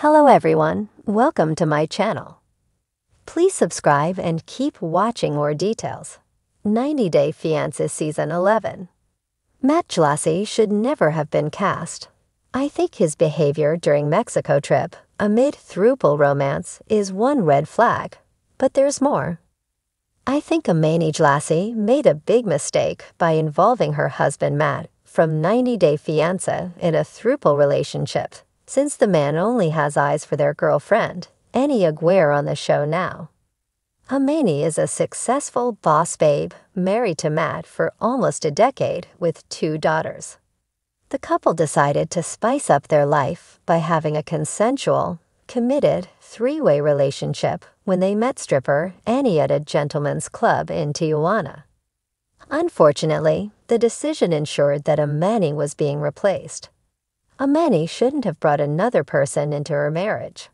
Hello everyone, welcome to my channel. Please subscribe and keep watching more details. 90 Day Fiancé Season 11. Matt Jlassi should never have been cast. I think his behavior during Mexico trip, amid throuple romance, is one red flag, but there's more. I think Amani Jlassi made a big mistake by involving her husband Matt from 90 Day Fiancé in a throuple relationship, since the man only has eyes for their girlfriend, Annie Aguirre, on the show now. Amani is a successful boss babe married to Matt for almost a decade with 2 daughters. The couple decided to spice up their life by having a consensual, committed 3-way relationship when they met stripper Annie at a gentleman's club in Tijuana. Unfortunately, the decision ensured that Amani was being replaced. Amani shouldn't have brought another person into her marriage.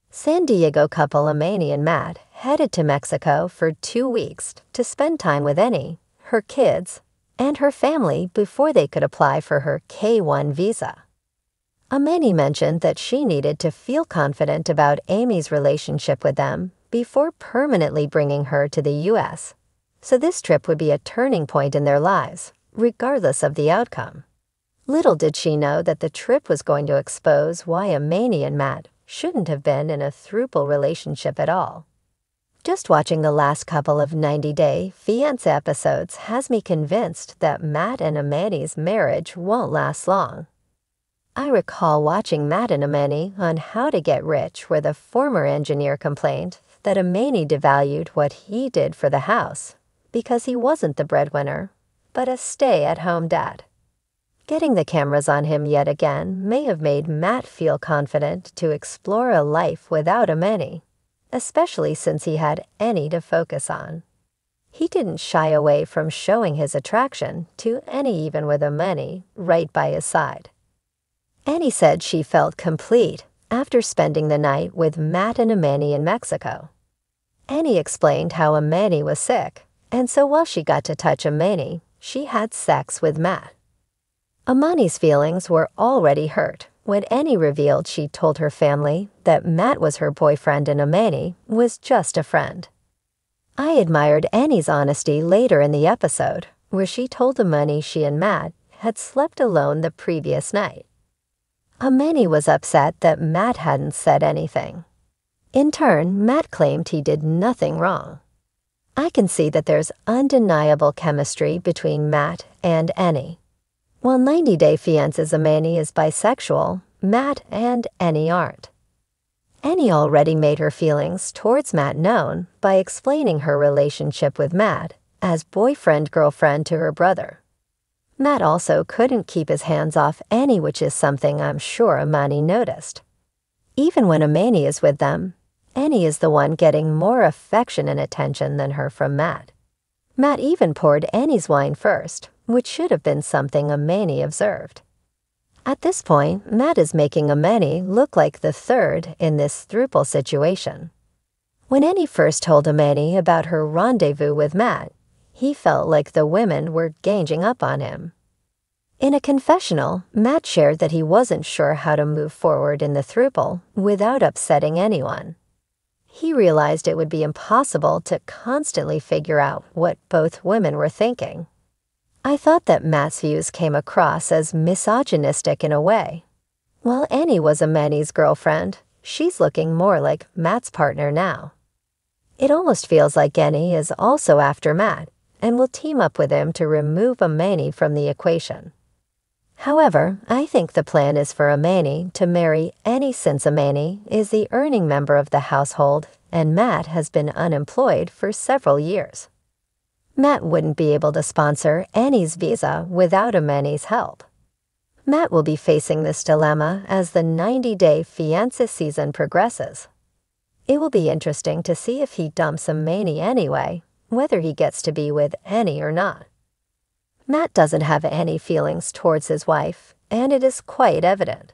San Diego couple Amani and Matt headed to Mexico for 2 weeks to spend time with Annie, her kids, and her family before they could apply for her K-1 visa. Amani mentioned that she needed to feel confident about Amy's relationship with them before permanently bringing her to the U.S., so this trip would be a turning point in their lives, regardless of the outcome. Little did she know that the trip was going to expose why Amani and Matt shouldn't have been in a throuple relationship at all. Just watching the last couple of 90 Day Fiancé episodes has me convinced that Matt and Amani's marriage won't last long. I recall watching Matt and Amani on How to Get Rich, where the former engineer complained that Amani devalued what he did for the house because he wasn't the breadwinner, but a stay-at-home dad. Getting the cameras on him yet again may have made Matt feel confident to explore a life without Amani, especially since he had Annie to focus on. He didn't shy away from showing his attraction to Annie even with Amani right by his side. Annie said she felt complete after spending the night with Matt and Amani in Mexico. Annie explained how Amani was sick, and so while she got to touch Amani, she had sex with Matt. Amani's feelings were already hurt when Annie revealed she told her family that Matt was her boyfriend and Amani was just a friend. I admired Annie's honesty later in the episode, where she told Amani she and Matt had slept alone the previous night. Amani was upset that Matt hadn't said anything. In turn, Matt claimed he did nothing wrong. I can see that there's undeniable chemistry between Matt and Annie. While 90 Day Fiancé's Amani is bisexual, Matt and Annie aren't. Annie already made her feelings towards Matt known by explaining her relationship with Matt as boyfriend-girlfriend to her brother. Matt also couldn't keep his hands off Annie, which is something I'm sure Amani noticed. Even when Amani is with them, Annie is the one getting more affection and attention than her from Matt. Matt even poured Annie's wine first, which should have been something Amani observed. At this point, Matt is making Amani look like the third in this throuple situation. When Annie first told Amani about her rendezvous with Matt, he felt like the women were ganging up on him. In a confessional, Matt shared that he wasn't sure how to move forward in the throuple without upsetting anyone. He realized it would be impossible to constantly figure out what both women were thinking. I thought that Matt's views came across as misogynistic in a way. While Annie was Amani's girlfriend, she's looking more like Matt's partner now. It almost feels like Annie is also after Matt and will team up with him to remove Amani from the equation. However, I think the plan is for Amani to marry Annie, since Amani is the earning member of the household and Matt has been unemployed for several years. Matt wouldn't be able to sponsor Annie's visa without Amani's help. Matt will be facing this dilemma as the 90 Day Fiancé season progresses. It will be interesting to see if he dumps Amani anyway, whether he gets to be with Annie or not. Matt doesn't have any feelings towards his wife, and it is quite evident.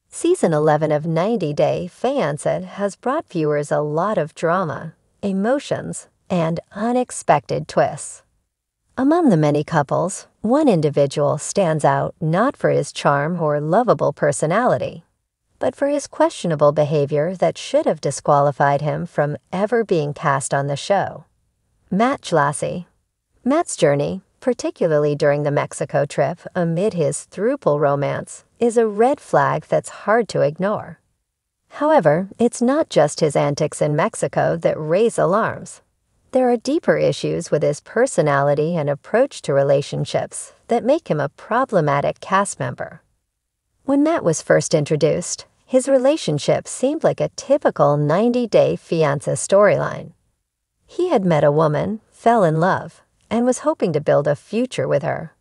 Season 11 of 90 Day Fiancé has brought viewers a lot of drama, emotions, and unexpected twists. Among the many couples, one individual stands out not for his charm or lovable personality, but for his questionable behavior that should have disqualified him from ever being cast on the show. Matt Jlassi. Matt's journey, particularly during the Mexico trip amid his throuple romance, is a red flag that's hard to ignore. However, it's not just his antics in Mexico that raise alarms. There are deeper issues with his personality and approach to relationships that make him a problematic cast member. When Matt was first introduced, his relationship seemed like a typical 90-day fiancé storyline. He had met a woman, fell in love, and was hoping to build a future with her.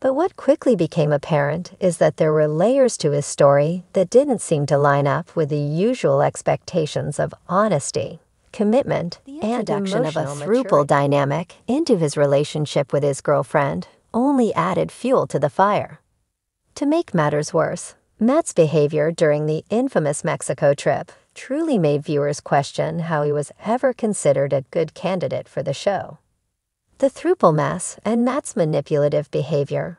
But what quickly became apparent is that there were layers to his story that didn't seem to line up with the usual expectations of honesty, commitment, and introduction of a throuple dynamic into his relationship with his girlfriend only added fuel to the fire. To make matters worse, Matt's behavior during the infamous Mexico trip truly made viewers question how he was ever considered a good candidate for the show. The throuple mess and Matt's manipulative behavior.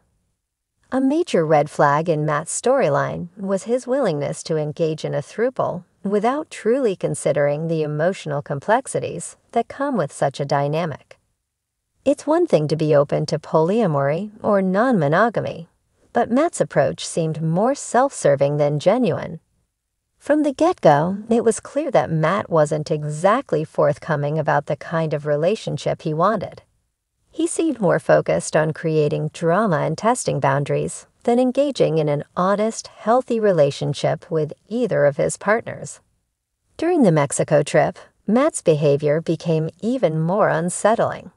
A major red flag in Matt's storyline was his willingness to engage in a throuple without truly considering the emotional complexities that come with such a dynamic. It's one thing to be open to polyamory or non-monogamy, but Matt's approach seemed more self-serving than genuine. From the get-go, it was clear that Matt wasn't exactly forthcoming about the kind of relationship he wanted. He seemed more focused on creating drama and testing boundaries than engaging in an honest, healthy relationship with either of his partners. During the Mexico trip, Matt's behavior became even more unsettling.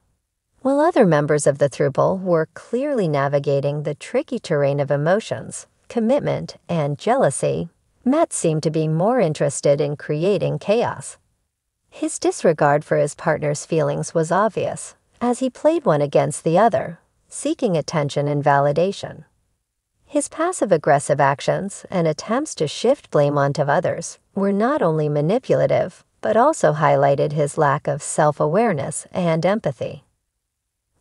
While other members of the throuple were clearly navigating the tricky terrain of emotions, commitment, and jealousy, Matt seemed to be more interested in creating chaos. His disregard for his partner's feelings was obvious, as he played one against the other, seeking attention and validation. His passive-aggressive actions and attempts to shift blame onto others were not only manipulative, but also highlighted his lack of self-awareness and empathy.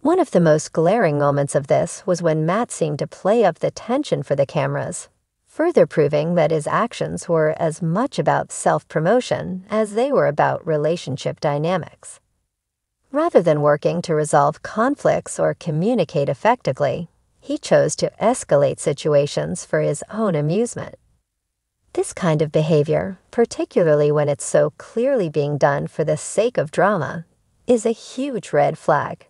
One of the most glaring moments of this was when Matt seemed to play up the tension for the cameras, further proving that his actions were as much about self-promotion as they were about relationship dynamics. Rather than working to resolve conflicts or communicate effectively, he chose to escalate situations for his own amusement. This kind of behavior, particularly when it's so clearly being done for the sake of drama, is a huge red flag.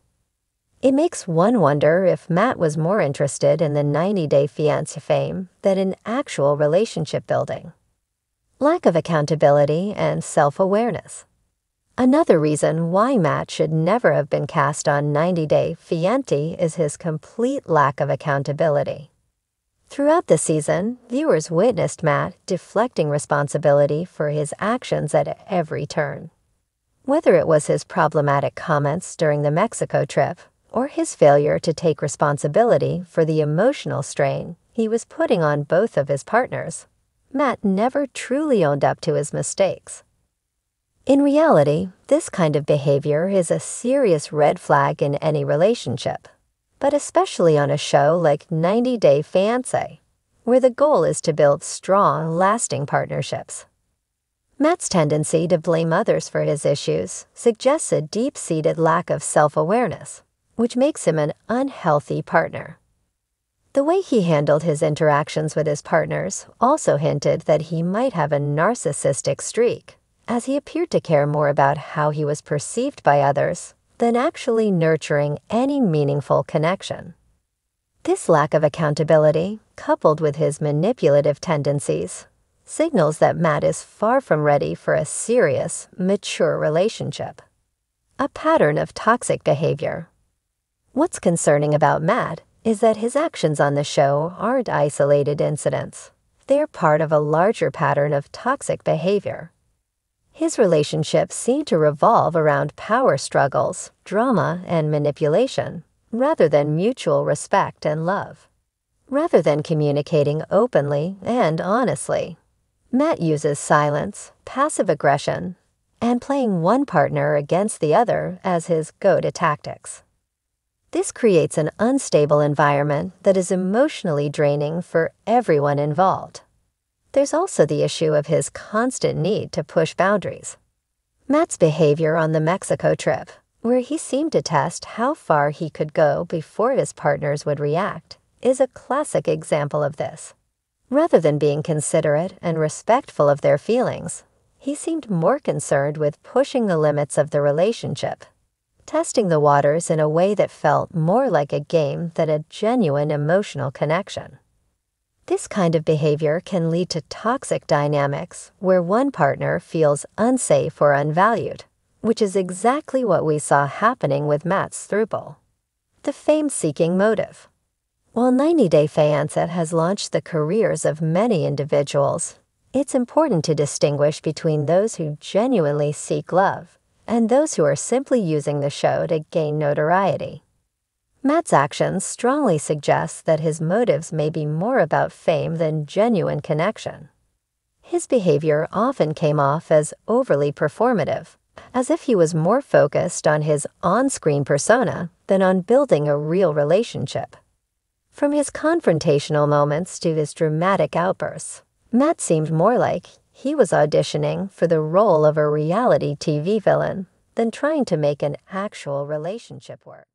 It makes one wonder if Matt was more interested in the 90-day fiancé fame than in actual relationship building. Lack of accountability and self-awareness. Another reason why Matt should never have been cast on 90-Day Fiancé is his complete lack of accountability. Throughout the season, viewers witnessed Matt deflecting responsibility for his actions at every turn. Whether it was his problematic comments during the Mexico trip or his failure to take responsibility for the emotional strain he was putting on both of his partners, Matt never truly owned up to his mistakes. In reality, this kind of behavior is a serious red flag in any relationship, but especially on a show like 90-Day Fiancé, where the goal is to build strong, lasting partnerships. Matt's tendency to blame others for his issues suggests a deep-seated lack of self-awareness, which makes him an unhealthy partner. The way he handled his interactions with his partners also hinted that he might have a narcissistic streak, as he appeared to care more about how he was perceived by others than actually nurturing any meaningful connection. This lack of accountability, coupled with his manipulative tendencies, signals that Matt is far from ready for a serious, mature relationship. A pattern of toxic behavior. What's concerning about Matt is that his actions on the show aren't isolated incidents. They're part of a larger pattern of toxic behavior. His relationships seem to revolve around power struggles, drama, and manipulation, rather than mutual respect and love. Rather than communicating openly and honestly, Matt uses silence, passive aggression, and playing one partner against the other as his go-to tactics. This creates an unstable environment that is emotionally draining for everyone involved. There's also the issue of his constant need to push boundaries. Matt's behavior on the Mexico trip, where he seemed to test how far he could go before his partners would react, is a classic example of this. Rather than being considerate and respectful of their feelings, he seemed more concerned with pushing the limits of the relationship, testing the waters in a way that felt more like a game than a genuine emotional connection. This kind of behavior can lead to toxic dynamics where one partner feels unsafe or unvalued, which is exactly what we saw happening with Matt's throuple. The fame-seeking motive. While 90 Day Fiancé has launched the careers of many individuals, it's important to distinguish between those who genuinely seek love and those who are simply using the show to gain notoriety. Matt's actions strongly suggest that his motives may be more about fame than genuine connection. His behavior often came off as overly performative, as if he was more focused on his on-screen persona than on building a real relationship. From his confrontational moments to his dramatic outbursts, Matt seemed more like he was auditioning for the role of a reality TV villain than trying to make an actual relationship work.